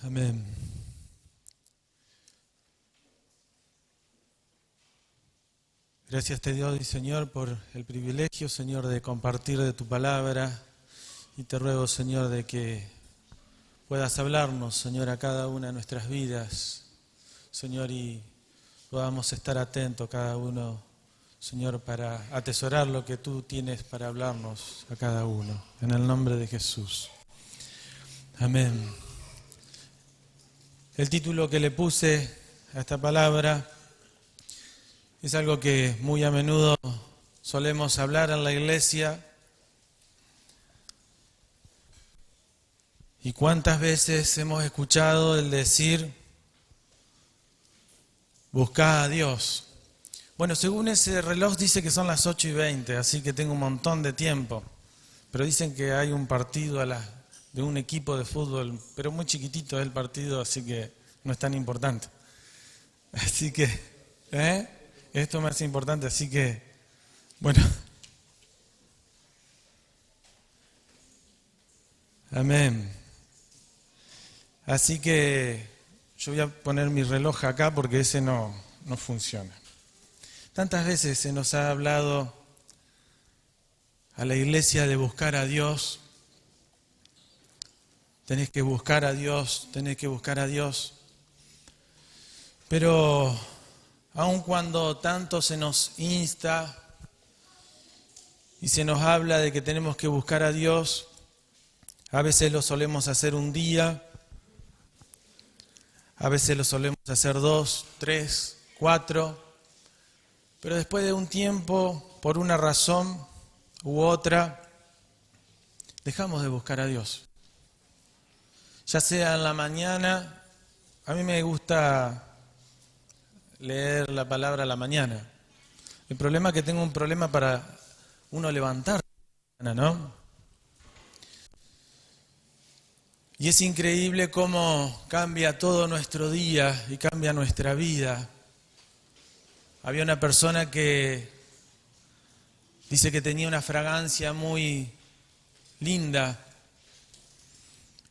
Amén. Gracias te doy, Señor, por el privilegio, Señor, de compartir de tu palabra. Y te ruego, Señor, de que puedas hablarnos, Señor, a cada una de nuestras vidas, Señor, y podamos estar atentos cada uno, Señor, para atesorar lo que tú tienes para hablarnos a cada uno. En el nombre de Jesús. Amén. El título que le puse a esta palabra es algo que muy a menudo solemos hablar en la iglesia. ¿Y cuántas veces hemos escuchado el decir, buscá a Dios? Bueno, según ese reloj dice que son las 8:20, así que tengo un montón de tiempo. Pero dicen que hay un partido de un equipo de fútbol, pero muy chiquitito es el partido, así que no es tan importante. Así que, esto me hace importante, así que, bueno. Amén. Así que yo voy a poner mi reloj acá porque ese no funciona. Tantas veces se nos ha hablado a la iglesia de buscar a Dios. Tenés que buscar a Dios, tenés que buscar a Dios. Pero aun cuando tanto se nos insta y se nos habla de que tenemos que buscar a Dios, a veces lo solemos hacer un día, a veces lo solemos hacer 2, 3, 4, pero después de un tiempo, por una razón u otra, dejamos de buscar a Dios. Ya sea en la mañana, a mí me gusta leer la palabra a la mañana. El problema es que tengo un problema para uno levantarse, ¿no? Y es increíble cómo cambia todo nuestro día y cambia nuestra vida. Había una persona que dice que tenía una fragancia muy linda.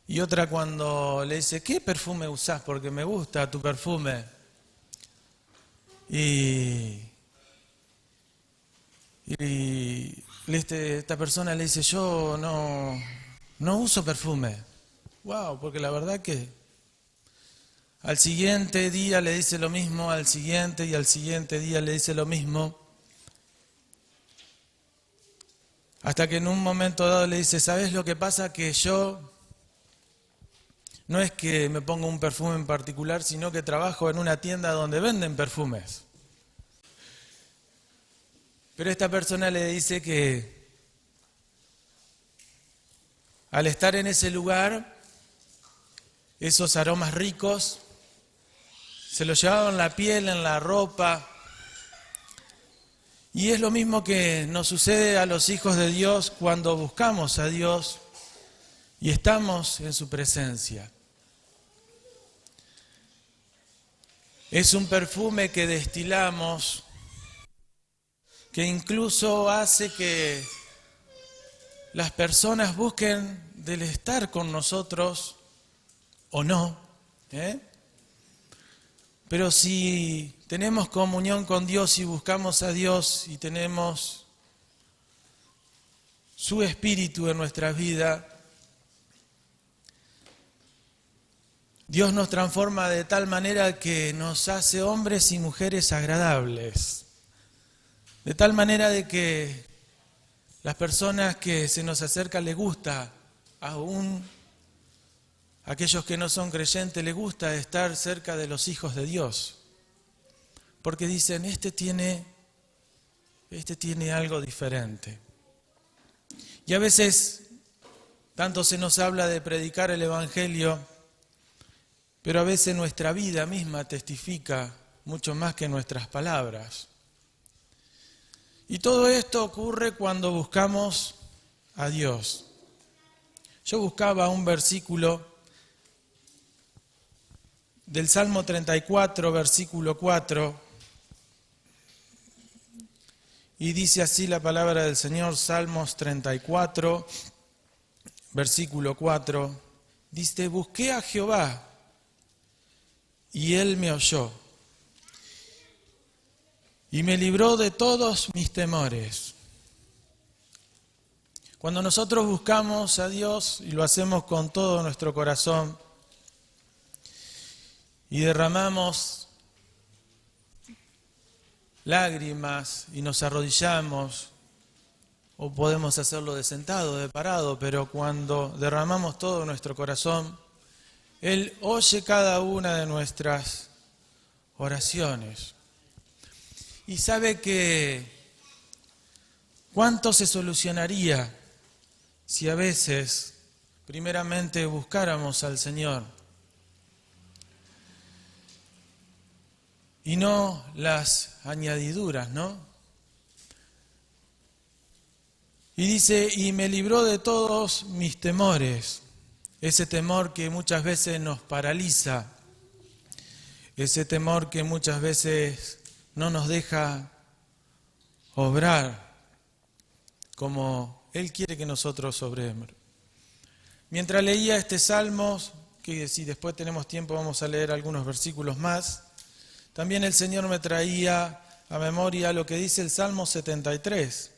Y otra cuando le dice, ¿qué perfume usás? Porque me gusta tu perfume. Y esta persona le dice, yo no uso perfume. Wow, porque la verdad que al siguiente día le dice lo mismo, al siguiente y al siguiente día le dice lo mismo. Hasta que en un momento dado le dice, ¿sabes lo que pasa? Que yo no es que me ponga un perfume en particular, sino que trabajo en una tienda donde venden perfumes. Pero esta persona le dice que al estar en ese lugar, esos aromas ricos se los llevaban en la piel, en la ropa. Y es lo mismo que nos sucede a los hijos de Dios cuando buscamos a Dios y estamos en su presencia. Es un perfume que destilamos, que incluso hace que las personas busquen del estar con nosotros o no. Pero si tenemos comunión con Dios y buscamos a Dios y tenemos su Espíritu en nuestra vida, Dios nos transforma de tal manera que nos hace hombres y mujeres agradables. De tal manera de que las personas que se nos acercan les gusta, aún aquellos que no son creyentes les gusta estar cerca de los hijos de Dios. Porque dicen, este tiene algo diferente. Y a veces, tanto se nos habla de predicar el Evangelio, pero a veces nuestra vida misma testifica mucho más que nuestras palabras. Y todo esto ocurre cuando buscamos a Dios. Yo buscaba un versículo del Salmo 34, versículo 4, y dice así la palabra del Señor, Salmos 34, versículo 4, dice, busqué a Jehová y Él me oyó y me libró de todos mis temores. Cuando nosotros buscamos a Dios y lo hacemos con todo nuestro corazón y derramamos lágrimas y nos arrodillamos, o podemos hacerlo de sentado, de parado, pero cuando derramamos todo nuestro corazón, Él oye cada una de nuestras oraciones. Y sabe que cuánto se solucionaría si a veces, primeramente, buscáramos al Señor y no las añadiduras, ¿no? Y dice, y me libró de todos mis temores, ese temor que muchas veces nos paraliza, ese temor que muchas veces no nos deja obrar como Él quiere que nosotros obremos. Mientras leía este salmo, que si después tenemos tiempo vamos a leer algunos versículos más, también el Señor me traía a memoria lo que dice el Salmo 73.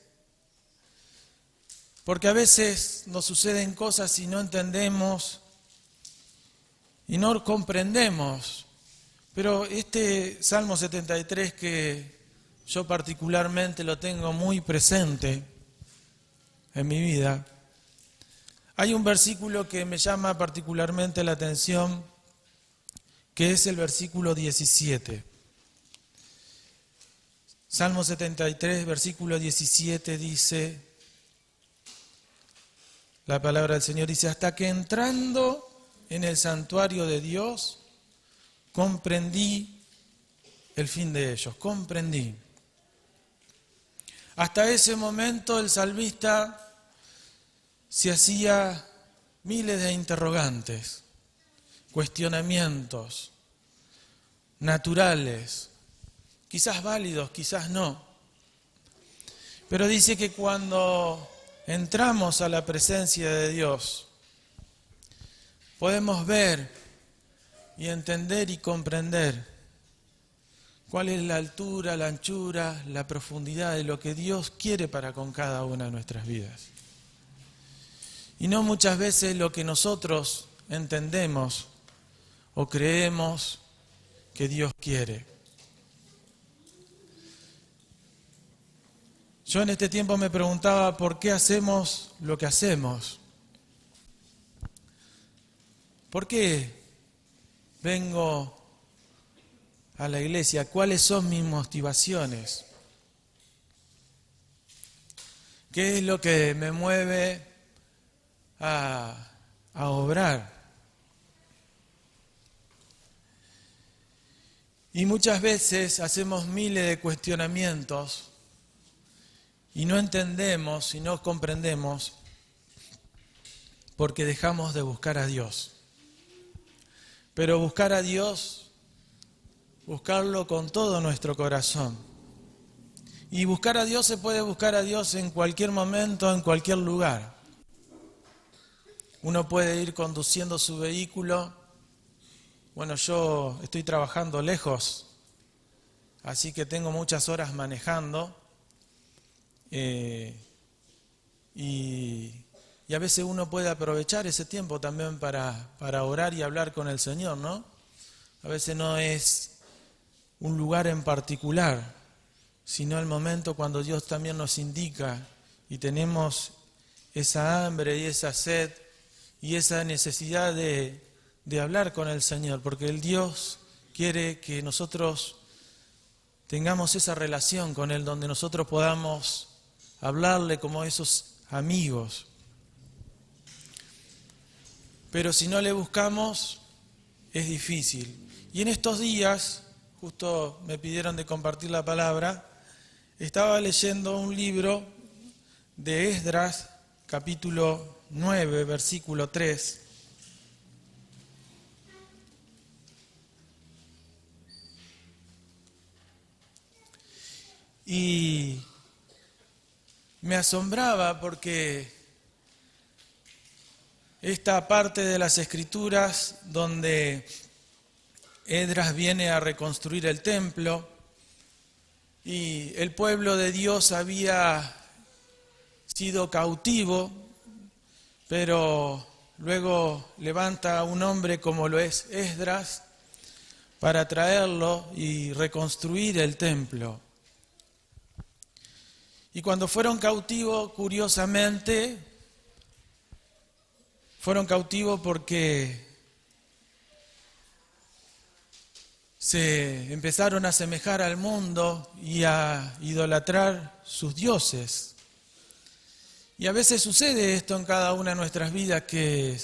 Porque a veces nos suceden cosas y no entendemos y no comprendemos. Pero este Salmo 73 que yo particularmente lo tengo muy presente en mi vida, hay un versículo que me llama particularmente la atención, que es el versículo 17. Salmo 73, versículo 17 dice, la palabra del Señor dice, hasta que entrando en el santuario de Dios, comprendí el fin de ellos, comprendí. Hasta ese momento el salmista se hacía miles de interrogantes, cuestionamientos naturales, quizás válidos, quizás no. Pero dice que cuando entramos a la presencia de Dios, podemos ver y entender y comprender cuál es la altura, la anchura, la profundidad de lo que Dios quiere para con cada una de nuestras vidas. Y no muchas veces lo que nosotros entendemos o creemos que Dios quiere. Yo en este tiempo me preguntaba por qué hacemos lo que hacemos. ¿Por qué vengo a la iglesia? ¿Cuáles son mis motivaciones? ¿Qué es lo que me mueve a obrar? Y muchas veces hacemos miles de cuestionamientos y no entendemos y no comprendemos porque dejamos de buscar a Dios. Pero buscar a Dios, buscarlo con todo nuestro corazón. Y buscar a Dios se puede buscar a Dios en cualquier momento, en cualquier lugar. Uno puede ir conduciendo su vehículo. Bueno, yo estoy trabajando lejos, así que tengo muchas horas manejando. Y a veces uno puede aprovechar ese tiempo también para orar y hablar con el Señor, ¿no? A veces no es un lugar en particular, sino el momento cuando Dios también nos indica y tenemos esa hambre y esa sed y esa necesidad de hablar con el Señor, porque el Dios quiere que nosotros tengamos esa relación con Él, donde nosotros podamos hablarle como esos amigos. Pero si no le buscamos, es difícil. Y en estos días, justo me pidieron de compartir la palabra, estaba leyendo un libro de Esdras, capítulo 9, versículo 3. Y me asombraba porque esta parte de las Escrituras donde Esdras viene a reconstruir el templo y el pueblo de Dios había sido cautivo, pero luego levanta a un hombre como lo es Esdras para traerlo y reconstruir el templo. Y cuando fueron cautivos, curiosamente, fueron cautivos porque se empezaron a asemejar al mundo y a idolatrar sus dioses. Y a veces sucede esto en cada una de nuestras vidas, que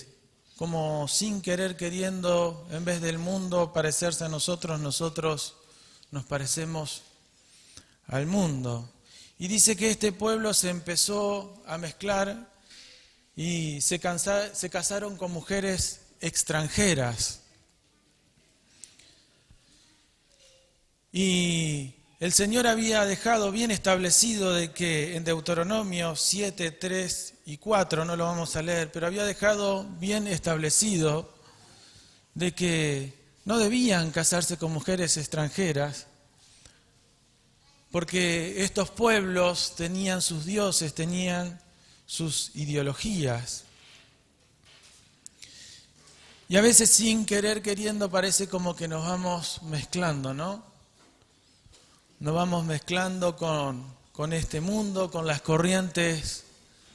como sin querer queriendo, en vez del mundo parecerse a nosotros, nosotros nos parecemos al mundo. Y dice que este pueblo se empezó a mezclar y se casaron con mujeres extranjeras. Y el Señor había dejado bien establecido de que en Deuteronomio 7, 3 y 4, no lo vamos a leer, pero había dejado bien establecido de que no debían casarse con mujeres extranjeras, porque estos pueblos tenían sus dioses, tenían sus ideologías. Y a veces sin querer queriendo parece como que nos vamos mezclando, ¿no? Nos vamos mezclando con este mundo, con las corrientes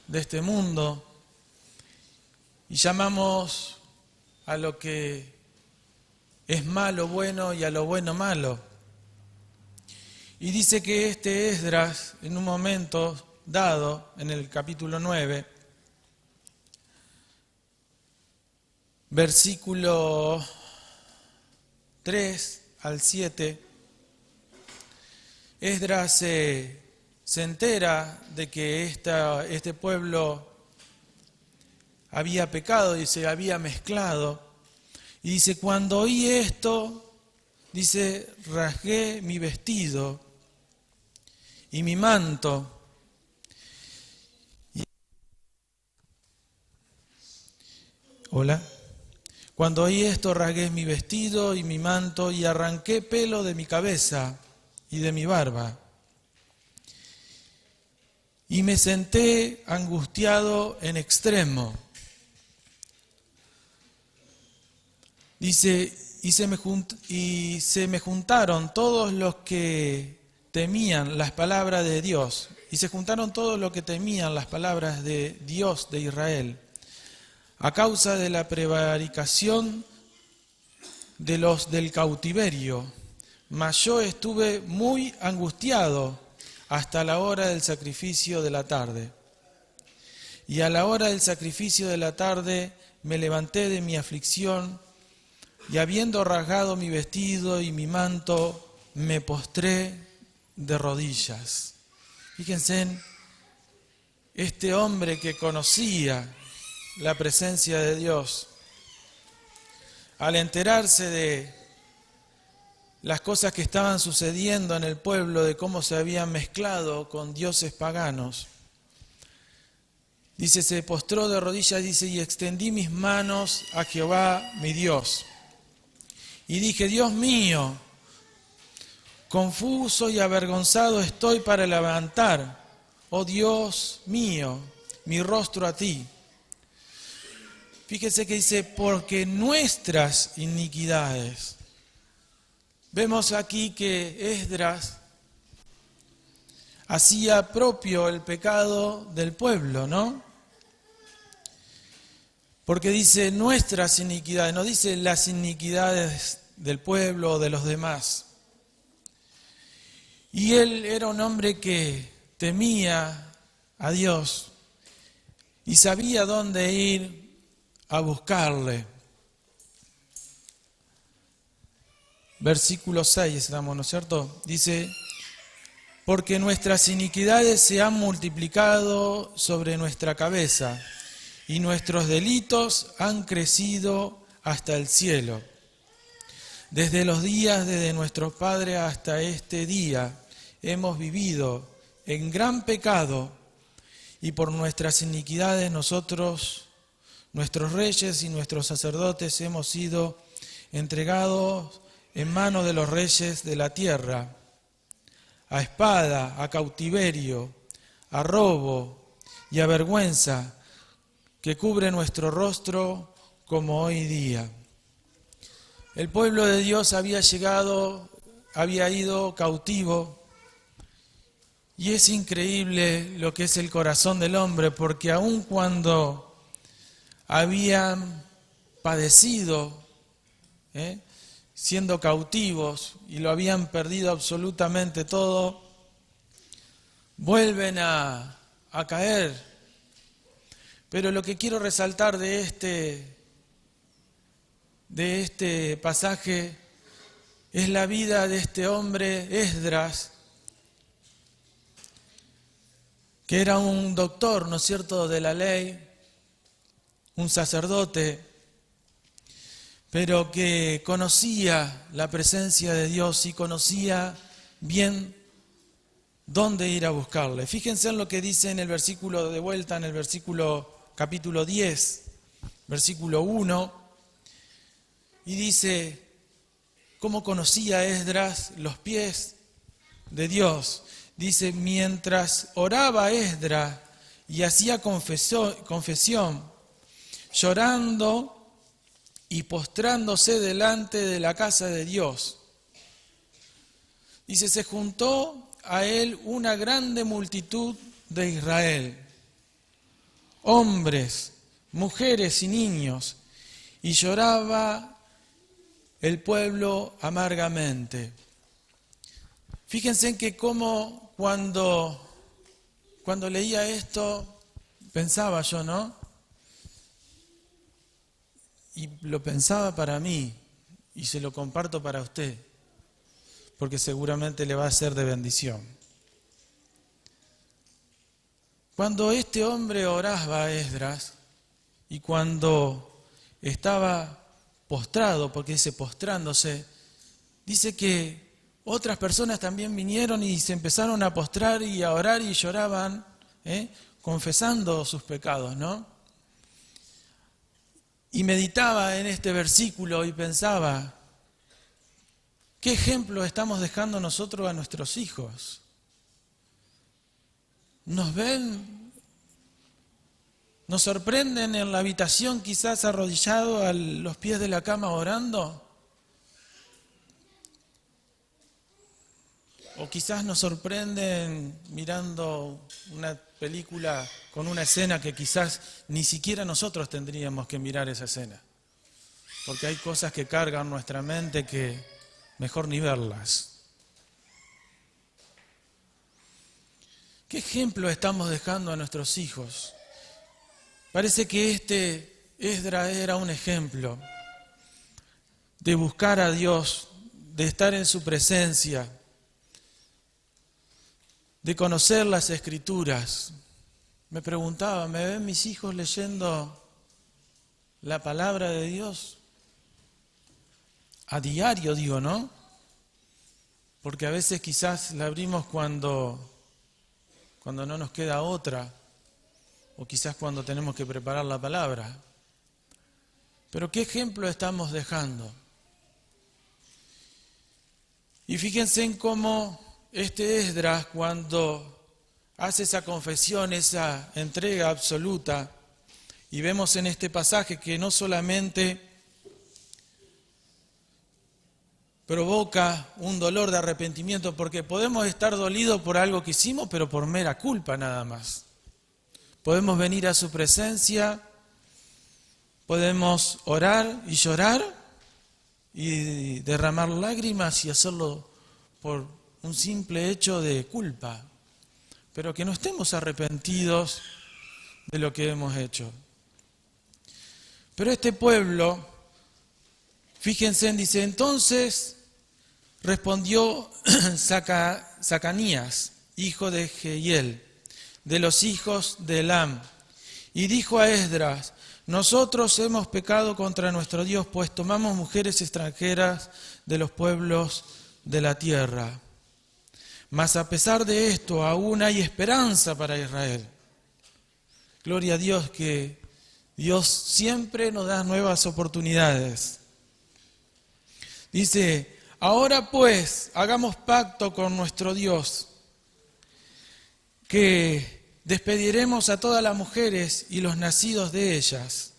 de este mundo, y llamamos a lo que es malo bueno y a lo bueno malo. Y dice que este Esdras, en un momento dado, en el capítulo 9, versículo 3 al 7, Esdras se entera de que este pueblo había pecado y se había mezclado. Y dice, cuando oí esto, dice, rasgué mi vestido y mi manto. Hola. Cuando oí esto, rasgué mi vestido y mi manto y arranqué pelo de mi cabeza y de mi barba. Y me senté angustiado en extremo. Dice, y se me juntaron todos los que temían las palabras de Dios. Y se juntaron todos los que temían las palabras de Dios de Israel, a causa de la prevaricación de los del cautiverio. Mas yo estuve muy angustiado hasta la hora del sacrificio de la tarde. Y a la hora del sacrificio de la tarde me levanté de mi aflicción y habiendo rasgado mi vestido y mi manto, me postré de rodillas. Fíjense en este hombre que conocía la presencia de Dios, al enterarse de las cosas que estaban sucediendo en el pueblo, de cómo se habían mezclado con dioses paganos. Dice, se postró de rodillas, dice, y extendí mis manos a Jehová mi Dios. Y dije, Dios mío, confuso y avergonzado estoy para levantar, oh Dios mío, mi rostro a ti. Fíjese que dice, porque nuestras iniquidades. Vemos aquí que Esdras hacía propio el pecado del pueblo, ¿no? Porque dice nuestras iniquidades, no dice las iniquidades del pueblo o de los demás. Y él era un hombre que temía a Dios y sabía dónde ir a buscarle. Versículo 6 estamos, ¿no es cierto? Dice, porque nuestras iniquidades se han multiplicado sobre nuestra cabeza y nuestros delitos han crecido hasta el cielo. Desde los días de nuestros padres hasta este día hemos vivido en gran pecado y por nuestras iniquidades nosotros, nuestros reyes y nuestros sacerdotes hemos sido entregados en manos de los reyes de la tierra, a espada, a cautiverio, a robo y a vergüenza que cubre nuestro rostro como hoy día. El pueblo de Dios había ido cautivo, y es increíble lo que es el corazón del hombre, porque aun cuando habían padecido, siendo cautivos y lo habían perdido absolutamente todo, vuelven a caer. Pero lo que quiero resaltar de este pasaje es la vida de este hombre, Esdras, que era un doctor, ¿no es cierto?, de la ley, un sacerdote, pero que conocía la presencia de Dios y conocía bien dónde ir a buscarle. Fíjense en lo que dice en el versículo de vuelta, en el capítulo 10, versículo 1, y dice cómo conocía Esdras los pies de Dios. Dice, mientras oraba Esdras y hacía confesión, llorando y postrándose delante de la casa de Dios. Dice, se juntó a él una grande multitud de Israel, hombres, mujeres y niños, y lloraba el pueblo amargamente. Fíjense en que como cuando leía esto, pensaba yo, ¿no? Y lo pensaba para mí, y se lo comparto para usted, porque seguramente le va a ser de bendición. Cuando este hombre oraba a Esdras, y cuando estaba postrado, porque dice postrándose, dice que otras personas también vinieron y se empezaron a postrar y a orar y lloraban, confesando sus pecados, ¿no? Y meditaba en este versículo y pensaba, ¿qué ejemplo estamos dejando nosotros a nuestros hijos? ¿Nos ven? ¿Nos sorprenden en la habitación quizás arrodillado a los pies de la cama orando? O quizás nos sorprenden mirando una película con una escena que quizás ni siquiera nosotros tendríamos que mirar esa escena. Porque hay cosas que cargan nuestra mente que mejor ni verlas. ¿Qué ejemplo estamos dejando a nuestros hijos? Parece que este Esdras era un ejemplo de buscar a Dios, de estar en su presencia, de conocer las Escrituras. Me preguntaba, ¿me ven mis hijos leyendo la palabra de Dios? A diario, digo, ¿no? Porque a veces quizás la abrimos cuando no nos queda otra, o quizás cuando tenemos que preparar la palabra. Pero ¿qué ejemplo estamos dejando? Y fíjense en cómo este Esdras, cuando hace esa confesión, esa entrega absoluta, y vemos en este pasaje que no solamente provoca un dolor de arrepentimiento, porque podemos estar dolidos por algo que hicimos, pero por mera culpa nada más. Podemos venir a su presencia, podemos orar y llorar y derramar lágrimas y hacerlo por un simple hecho de culpa, pero que no estemos arrepentidos de lo que hemos hecho. Pero este pueblo, fíjense, dice, entonces respondió Zacanías, hijo de Jehiel, de los hijos de Elam, y dijo a Esdras, nosotros hemos pecado contra nuestro Dios, pues tomamos mujeres extranjeras de los pueblos de la tierra. Mas a pesar de esto, aún hay esperanza para Israel. Gloria a Dios que Dios siempre nos da nuevas oportunidades. Dice, Ahora pues, hagamos pacto con nuestro Dios, que despediremos a todas las mujeres y los nacidos de ellas,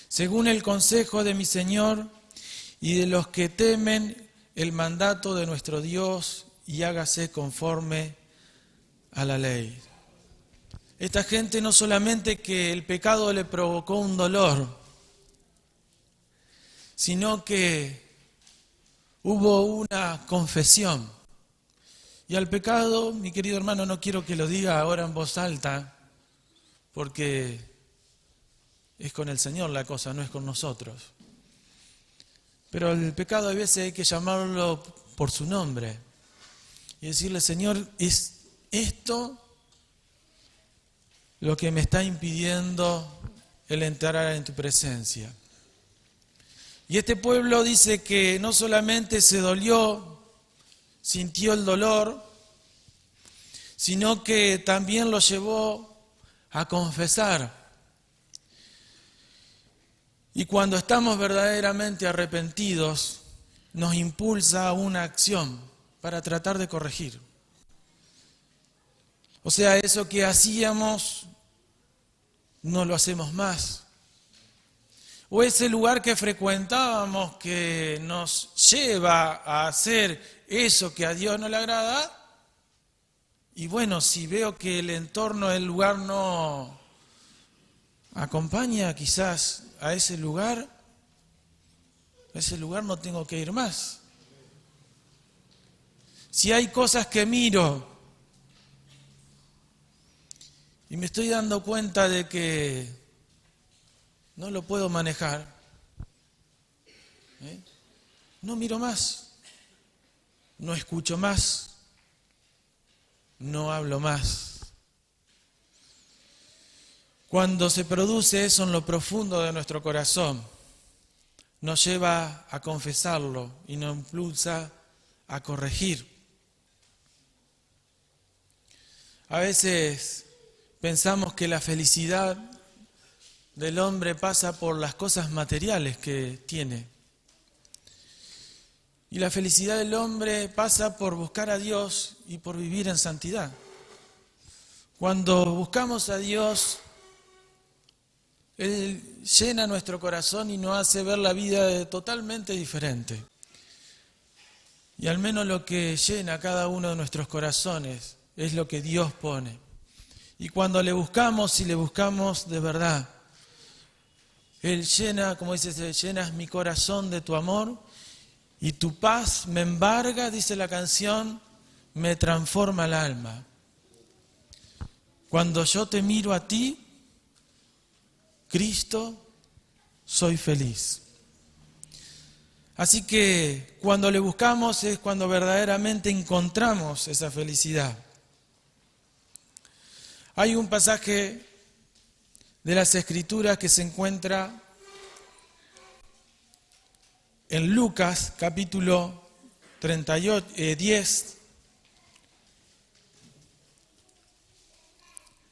según el consejo de mi Señor y de los que temen el mandato de nuestro Dios, y hágase conforme a la ley. Esta gente no solamente que el pecado le provocó un dolor, sino que hubo una confesión. Y al pecado, mi querido hermano, no quiero que lo diga ahora en voz alta, porque es con el Señor la cosa, no es con nosotros. Pero el pecado a veces hay que llamarlo por su nombre y decirle: Señor, ¿es esto lo que me está impidiendo el entrar en tu presencia? Y este pueblo dice que no solamente se dolió, sintió el dolor, sino que también lo llevó a confesar. Y cuando estamos verdaderamente arrepentidos, nos impulsa a una acción para tratar de corregir. O sea, eso que hacíamos, no lo hacemos más. O ese lugar que frecuentábamos que nos lleva a hacer eso que a Dios no le agrada. Y bueno, si veo que el entorno del lugar no acompaña quizás a ese lugar no tengo que ir más. Si hay cosas que miro y me estoy dando cuenta de que no lo puedo manejar, no miro más, no escucho más, no hablo más. Cuando se produce eso en lo profundo de nuestro corazón, nos lleva a confesarlo y nos impulsa a corregir. A veces pensamos que la felicidad del hombre pasa por las cosas materiales que tiene. Y la felicidad del hombre pasa por buscar a Dios y por vivir en santidad. Cuando buscamos a Dios, Él llena nuestro corazón y nos hace ver la vida totalmente diferente. Y al menos lo que llena cada uno de nuestros corazones es lo que Dios pone. Y cuando le buscamos y le buscamos de verdad, Él llena, como dice, llenas mi corazón de tu amor y tu paz me embarga, dice la canción, me transforma el alma. Cuando yo te miro a ti, Cristo, soy feliz. Así que cuando le buscamos es cuando verdaderamente encontramos esa felicidad. Hay un pasaje de las Escrituras que se encuentra en Lucas capítulo 10,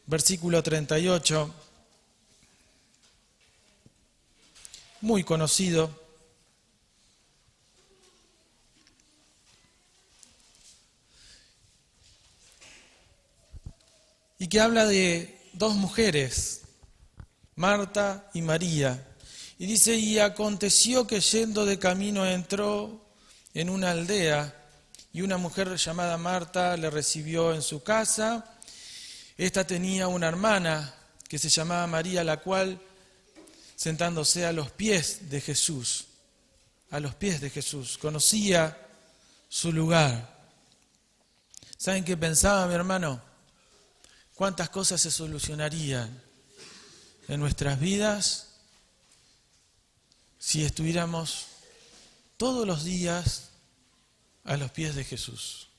versículo 38, muy conocido. Y que habla de dos mujeres, Marta y María. Y dice, y aconteció que yendo de camino entró en una aldea, y una mujer llamada Marta le recibió en su casa. Esta tenía una hermana que se llamaba María, la cual, sentándose a los pies de Jesús, conocía su lugar. ¿Saben qué pensaba, mi hermano? ¿Cuántas cosas se solucionarían en nuestras vidas si estuviéramos todos los días a los pies de Jesús?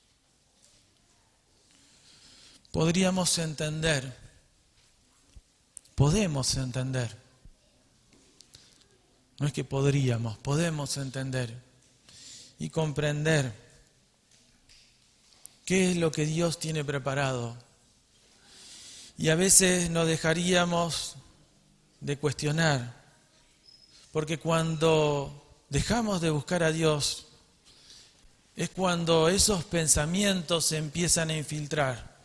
Podemos entender no es que podemos entender y comprender qué es lo que Dios tiene preparado. Y a veces nos dejaríamos de cuestionar, porque cuando dejamos de buscar a Dios, es cuando esos pensamientos se empiezan a infiltrar.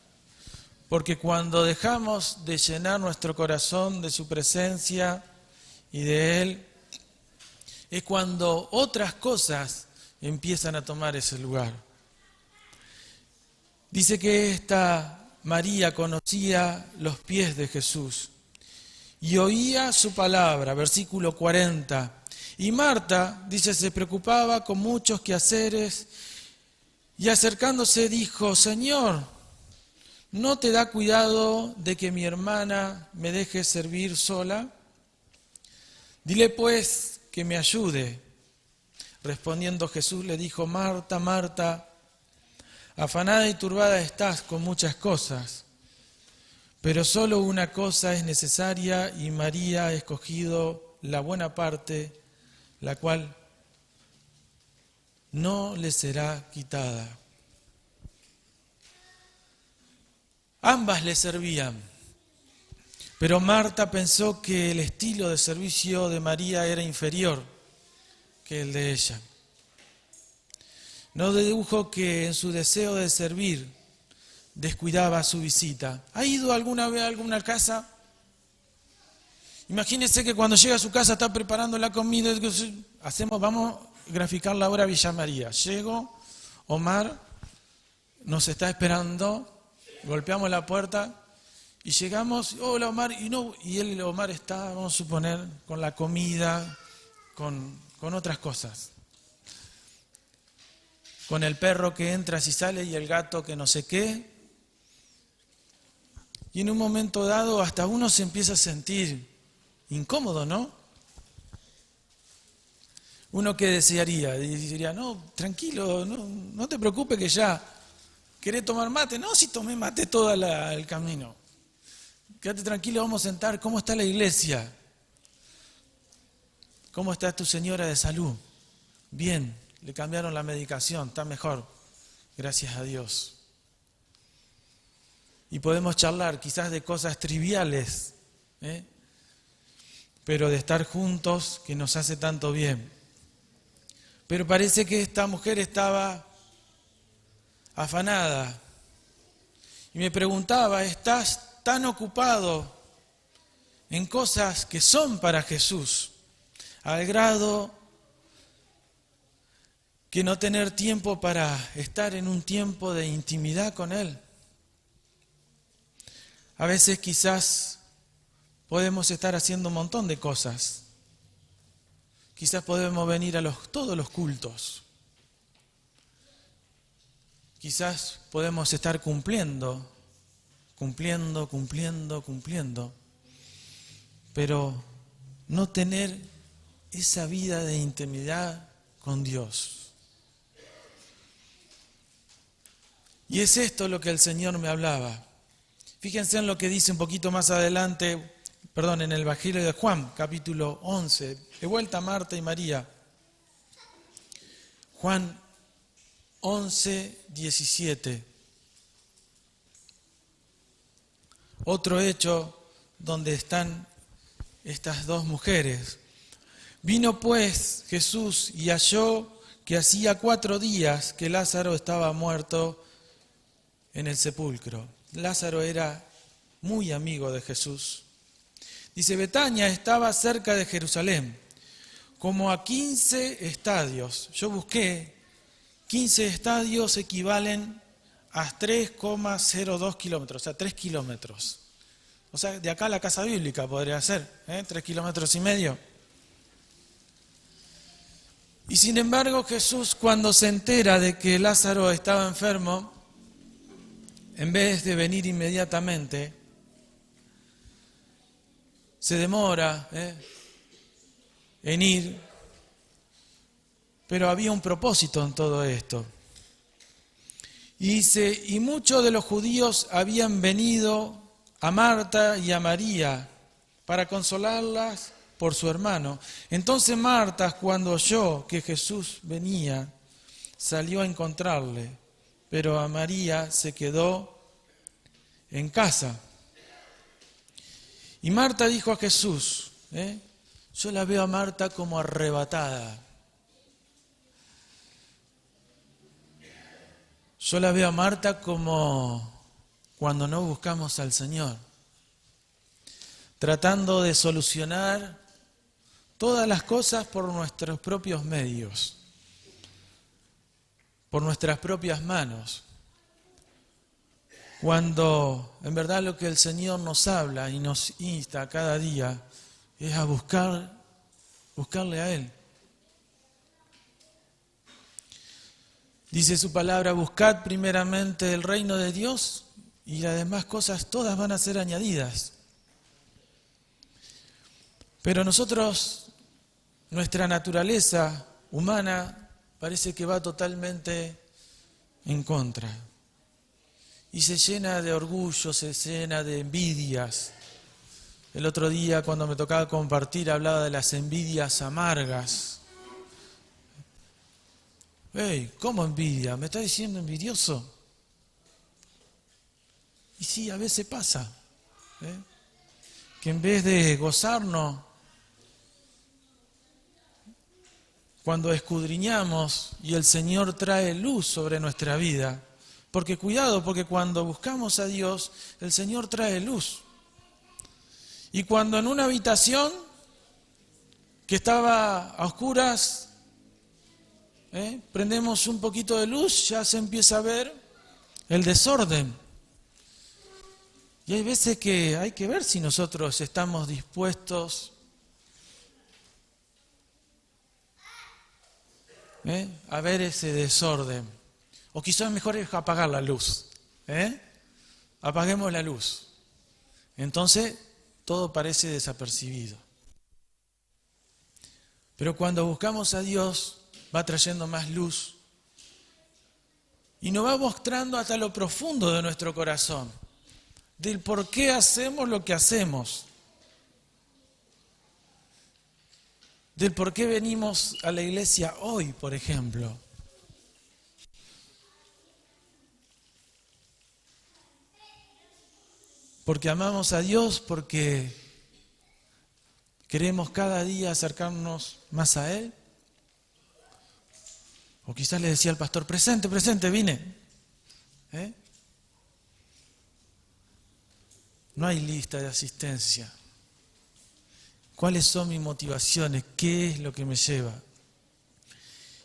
Porque cuando dejamos de llenar nuestro corazón de su presencia y de Él, es cuando otras cosas empiezan a tomar ese lugar. Dice que esta María conocía los pies de Jesús y oía su palabra, versículo 40. Y Marta, dice, se preocupaba con muchos quehaceres y acercándose dijo, Señor, ¿no te da cuidado de que mi hermana me deje servir sola? Dile pues que me ayude. Respondiendo Jesús le dijo, Marta, Marta, afanada y turbada estás con muchas cosas, pero solo una cosa es necesaria y María ha escogido la buena parte, la cual no le será quitada. Ambas le servían, pero Marta pensó que el estilo de servicio de María era inferior que el de ella. No dedujo que en su deseo de servir descuidaba su visita. ¿Ha ido alguna vez a alguna casa? Imagínese que cuando llega a su casa está preparando la comida. Vamos a graficar la hora Villa María. Llego, Omar nos está esperando, golpeamos la puerta y llegamos. Hola Omar, Omar está, vamos a suponer, con la comida, con otras cosas. Con el perro que entra y sale y el gato que no sé qué. Y en un momento dado hasta uno se empieza a sentir incómodo, ¿no? Uno que desearía, diría, no, tranquilo, no te preocupes que ya querés tomar mate. No, si tomé mate todo el camino. Quédate tranquilo, vamos a sentar. ¿Cómo está la iglesia? ¿Cómo está tu señora de salud? Bien, le cambiaron la medicación, está mejor. Gracias a Dios. Y podemos charlar quizás de cosas triviales, pero de estar juntos que nos hace tanto bien. Pero parece que esta mujer estaba afanada y me preguntaba, ¿estás tan ocupado en cosas que son para Jesús, al grado que no tener tiempo para estar en un tiempo de intimidad con Él? A veces quizás podemos estar haciendo un montón de cosas. Quizás podemos venir a todos los cultos. Quizás podemos estar cumpliendo, pero no tener esa vida de intimidad con Dios. Y es esto lo que el Señor me hablaba. Fíjense en lo que dice un poquito más adelante, en el Evangelio de Juan, capítulo 11, de vuelta a Marta y María. Juan 11, 17. Otro hecho donde están estas dos mujeres. Vino pues Jesús y halló que hacía 4 días que Lázaro estaba muerto en el sepulcro. Lázaro era muy amigo de Jesús. Dice, Betania estaba cerca de Jerusalén, como a 15 estadios. Yo busqué, 15 estadios equivalen a 3,02 kilómetros, o sea, 3 kilómetros. O sea, de acá a la casa bíblica podría ser, 3,5 kilómetros. Y sin embargo, Jesús, cuando se entera de que Lázaro estaba enfermo, en vez de venir inmediatamente, se demora en ir, pero había un propósito en todo esto. Y dice, y muchos de los judíos habían venido a Marta y a María para consolarlas por su hermano. Entonces Marta, cuando oyó que Jesús venía, salió a encontrarle, pero a María se quedó en casa. Y Marta dijo a Jesús, yo la veo a Marta como arrebatada. Yo la veo a Marta como cuando no buscamos al Señor, tratando de solucionar todas las cosas por nuestros propios medios, por nuestras propias manos, cuando en verdad lo que el Señor nos habla y nos insta cada día es a buscarle a Él. Dice su palabra, buscad primeramente el reino de Dios y las demás cosas todas van a ser añadidas. Pero nosotros, nuestra naturaleza humana parece que va totalmente en contra. Y se llena de orgullo, se llena de envidias. El otro día cuando me tocaba compartir hablaba de las envidias amargas. Hey, ¿cómo envidia? ¿Me está diciendo envidioso? Y sí, a veces pasa, que en vez de gozarnos, cuando escudriñamos y el Señor trae luz sobre nuestra vida, porque cuidado, porque cuando buscamos a Dios, el Señor trae luz. Y cuando en una habitación que estaba a oscuras, prendemos un poquito de luz, ya se empieza a ver el desorden. Y hay veces que hay que ver si nosotros estamos dispuestos a ver ese desorden. O quizás mejor es apagar la luz. Apaguemos la luz. Entonces todo parece desapercibido. Pero cuando buscamos a Dios, va trayendo más luz y nos va mostrando hasta lo profundo de nuestro corazón, del por qué hacemos lo que hacemos, del por qué venimos a la iglesia hoy, por ejemplo. Porque amamos a Dios, porque queremos cada día acercarnos más a Él. O quizás le decía al pastor, presente, vine. No hay lista de asistencia. ¿Cuáles son mis motivaciones? ¿Qué es lo que me lleva?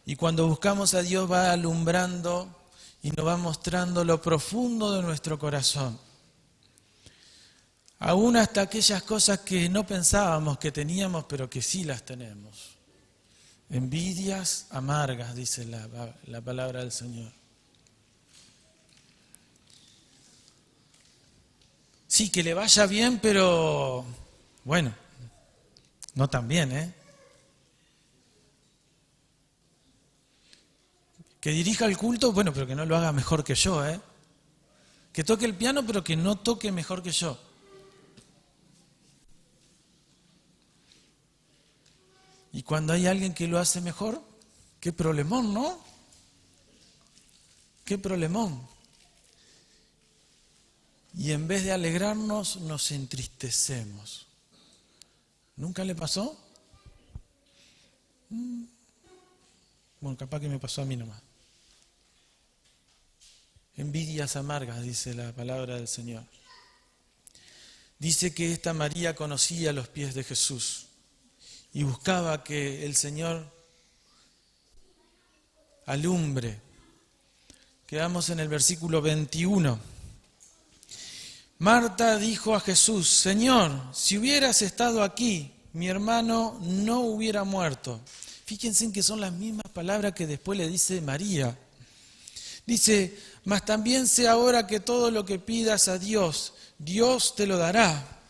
Y cuando buscamos a Dios va alumbrando y nos va mostrando lo profundo de nuestro corazón. Aún hasta aquellas cosas que no pensábamos que teníamos, pero que sí las tenemos. Envidias amargas, dice la palabra del Señor. Sí, que le vaya bien, pero bueno, no tan bien, Que dirija el culto, bueno, pero que no lo haga mejor que yo, Que toque el piano, pero que no toque mejor que yo. Y cuando hay alguien que lo hace mejor, qué problemón, ¿no? Qué problemón. Y en vez de alegrarnos, nos entristecemos. ¿Nunca le pasó? Bueno, capaz que me pasó a mí nomás. Envidias amargas, dice la palabra del Señor. Dice que esta María conocía los pies de Jesús y buscaba que el Señor alumbre. Quedamos en el versículo 21. Marta dijo a Jesús, Señor, si hubieras estado aquí, mi hermano no hubiera muerto. Fíjense que son las mismas palabras que después le dice María. Dice, mas también sé ahora que todo lo que pidas a Dios, Dios te lo dará.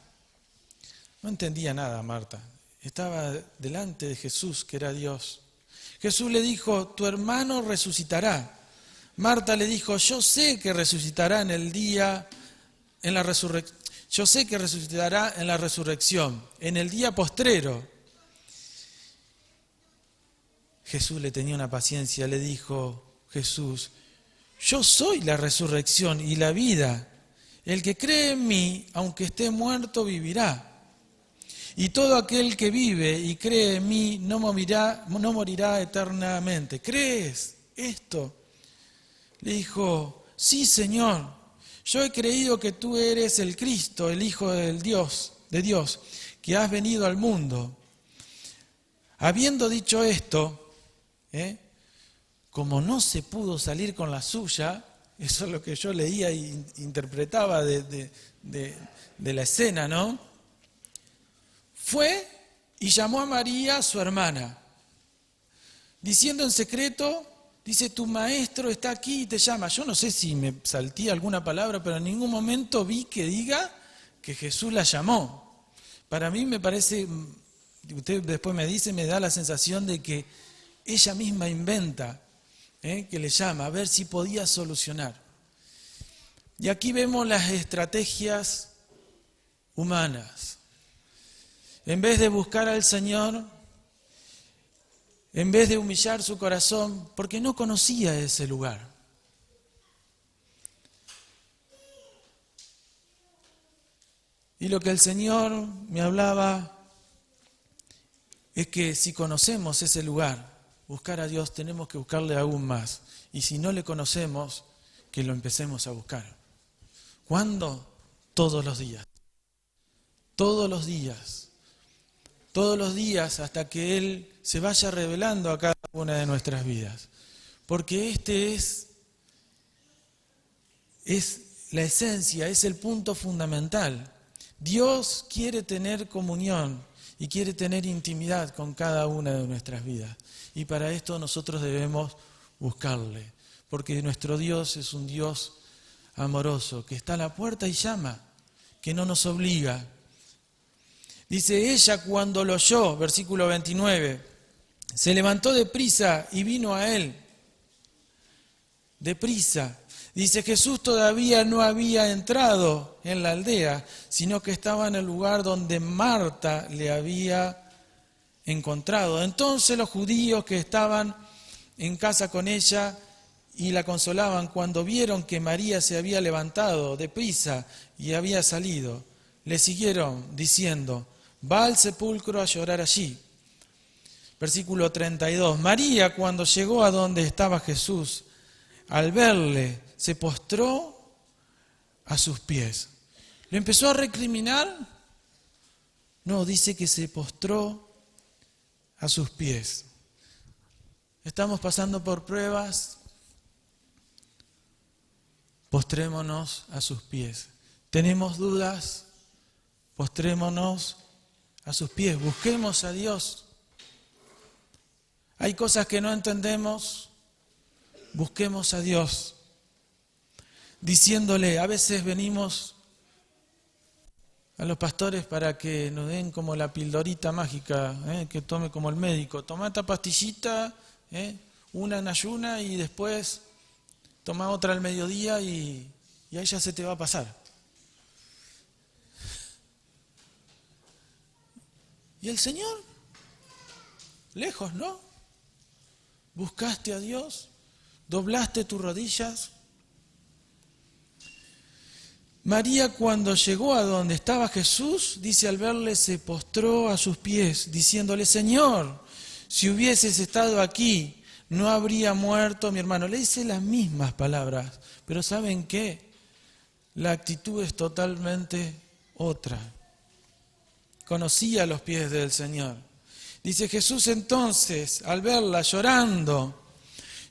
No entendía nada Marta. Estaba delante de Jesús, que era Dios. Jesús le dijo, tu hermano resucitará. Marta le dijo, yo sé que resucitará en la resurrección. Yo sé que resucitará en la resurrección, en el día postrero. Jesús le tenía una paciencia, le dijo Jesús, yo soy la resurrección y la vida. El que cree en mí, aunque esté muerto, vivirá. Y todo aquel que vive y cree en mí no morirá eternamente. ¿Crees esto? le dijo, sí, Señor, yo he creído que tú eres el Cristo, el Hijo de Dios, que has venido al mundo. Habiendo dicho esto, como no se pudo salir con la suya, eso es lo que yo leía e interpretaba de la escena, ¿no? Fue y llamó a María, su hermana, diciendo en secreto, dice, tu maestro está aquí y te llama. Yo no sé si me salté alguna palabra, pero en ningún momento vi que diga que Jesús la llamó. Para mí me parece, usted después me dice, me da la sensación de que ella misma inventa, que le llama, a ver si podía solucionar. Y aquí vemos las estrategias humanas. En vez de buscar al Señor, en vez de humillar su corazón, porque no conocía ese lugar. Y lo que el Señor me hablaba es que si conocemos ese lugar, buscar a Dios, tenemos que buscarle aún más. Y si no le conocemos, que lo empecemos a buscar. ¿Cuándo? Todos los días. Todos los días. Todos los días hasta que Él se vaya revelando a cada una de nuestras vidas. Porque este es la esencia, es el punto fundamental. Dios quiere tener comunión y quiere tener intimidad con cada una de nuestras vidas. Y para esto nosotros debemos buscarle. Porque nuestro Dios es un Dios amoroso, que está a la puerta y llama, que no nos obliga. Dice, ella cuando lo oyó, versículo 29, se levantó deprisa y vino a él. Deprisa. Dice, Jesús todavía no había entrado en la aldea, sino que estaba en el lugar donde Marta le había encontrado. Entonces los judíos que estaban en casa con ella y la consolaban, cuando vieron que María se había levantado deprisa y había salido, le siguieron diciendo, va al sepulcro a llorar allí. Versículo 32. María, cuando llegó a donde estaba Jesús, al verle, se postró a sus pies. ¿Le empezó a recriminar? No, dice que se postró a sus pies. Estamos pasando por pruebas. Postrémonos a sus pies. ¿Tenemos dudas? Postrémonos a sus pies. Busquemos a Dios. Hay cosas que no entendemos. Busquemos a Dios. Diciéndole, a veces venimos a los pastores para que nos den como la pildorita mágica, que tome como el médico. Toma esta pastillita, una en ayuna y después toma otra al mediodía y ahí ya se te va a pasar. ¿Y el Señor? Lejos, ¿no? ¿Buscaste a Dios? ¿Doblaste tus rodillas? María, cuando llegó a donde estaba Jesús, dice, al verle se postró a sus pies, diciéndole, Señor, si hubieses estado aquí, no habría muerto mi hermano. Le dice las mismas palabras, pero ¿saben qué? La actitud es totalmente otra. Conocía los pies del Señor. Dice Jesús entonces, al verla llorando,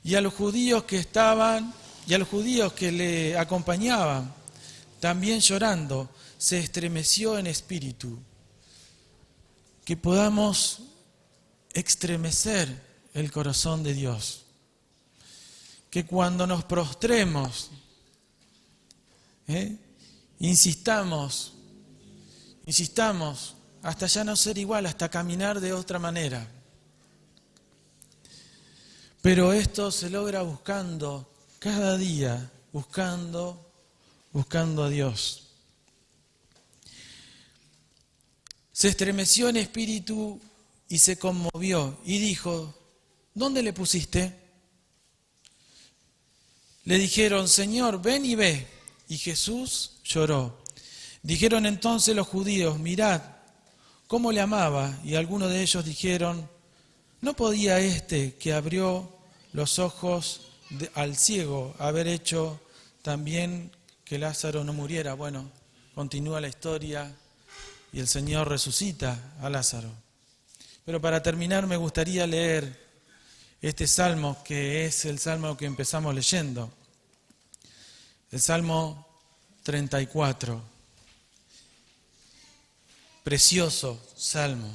y a los judíos que estaban, y a los judíos que le acompañaban, también llorando, se estremeció en espíritu. Que podamos estremecer el corazón de Dios. Que cuando nos prostremos, insistamos hasta ya no ser igual, hasta caminar de otra manera. Pero esto se logra buscando, cada día, buscando a Dios. Se estremeció en espíritu y se conmovió y dijo, ¿dónde le pusiste? Le dijeron, Señor, ven y ve. Y Jesús lloró. Dijeron entonces los judíos, mirad cómo le amaba. Y algunos de ellos dijeron, ¿no podía este que abrió los ojos al ciego haber hecho también que Lázaro no muriera. Bueno, continúa la historia y el Señor resucita a Lázaro. Pero para terminar me gustaría leer este salmo, que es el salmo que empezamos leyendo. El Salmo 34. Precioso salmo.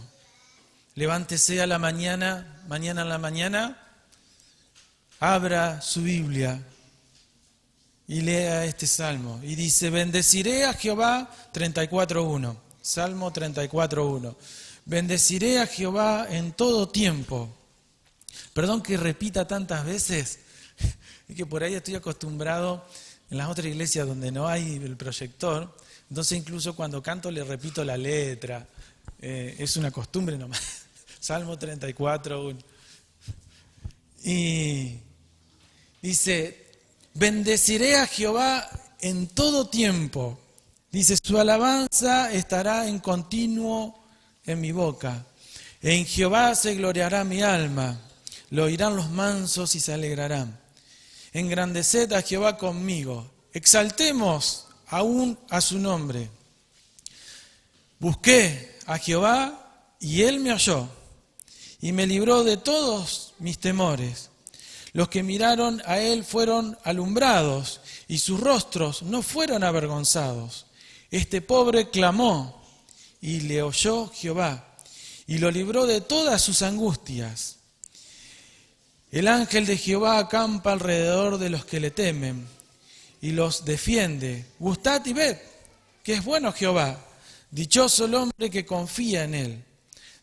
Levántese a la mañana en la mañana, abra su Biblia y lea este salmo. Y dice, bendeciré a Jehová, 34.1. Salmo 34.1. Bendeciré a Jehová en todo tiempo. Perdón que repita tantas veces, es que por ahí estoy acostumbrado en las otras iglesias donde no hay el proyector, entonces incluso cuando canto le repito la letra, es una costumbre nomás. Salmo 34.1. Y dice, bendeciré a Jehová en todo tiempo. Dice, su alabanza estará en continuo en mi boca. En Jehová se gloriará mi alma. Lo oirán los mansos y se alegrarán. Engrandeced a Jehová conmigo. Exaltemos aún a su nombre. Busqué a Jehová y él me halló y me libró de todos mis temores. Los que miraron a él fueron alumbrados y sus rostros no fueron avergonzados. Este pobre clamó y le oyó Jehová y lo libró de todas sus angustias. El ángel de Jehová acampa alrededor de los que le temen y los defiende. Gustad y ved que es bueno Jehová. Dichoso el hombre que confía en él.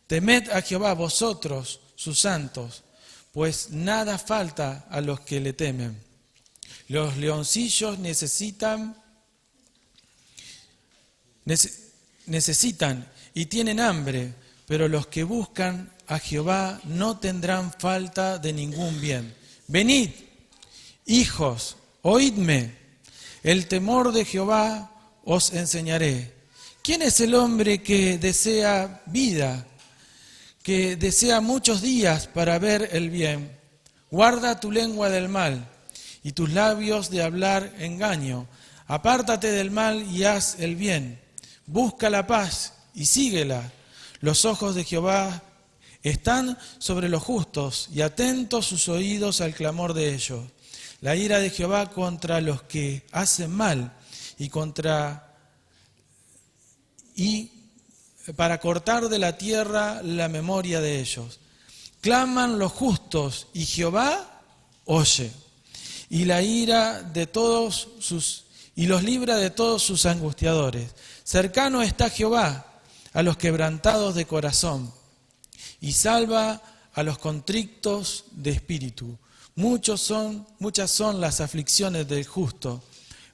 Temed a Jehová vosotros, sus santos, pues nada falta a los que le temen. Los leoncillos necesitan y tienen hambre, pero los que buscan a Jehová no tendrán falta de ningún bien. Venid, hijos, oídme, el temor de Jehová os enseñaré. ¿Quién es el hombre que desea vida, que desea muchos días para ver el bien? Guarda tu lengua del mal y tus labios de hablar engaño. Apártate del mal y haz el bien. Busca la paz y síguela. Los ojos de Jehová están sobre los justos y atentos sus oídos al clamor de ellos. La ira de Jehová contra los que hacen mal y para cortar de la tierra la memoria de ellos. Claman los justos y Jehová oye, y la ira de todos y los libra de todos sus angustiadores. Cercano está Jehová a los quebrantados de corazón y salva a los contritos de espíritu. Muchas son las aflicciones del justo,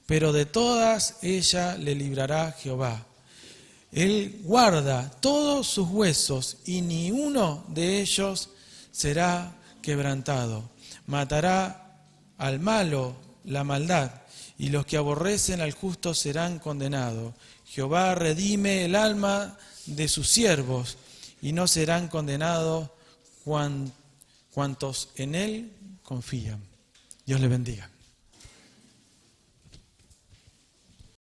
pero de todas ellas le librará Jehová. Él guarda todos sus huesos y ni uno de ellos será quebrantado. Matará al malo la maldad y los que aborrecen al justo serán condenados. Jehová redime el alma de sus siervos y no serán condenados cuantos en él confían. Dios le bendiga.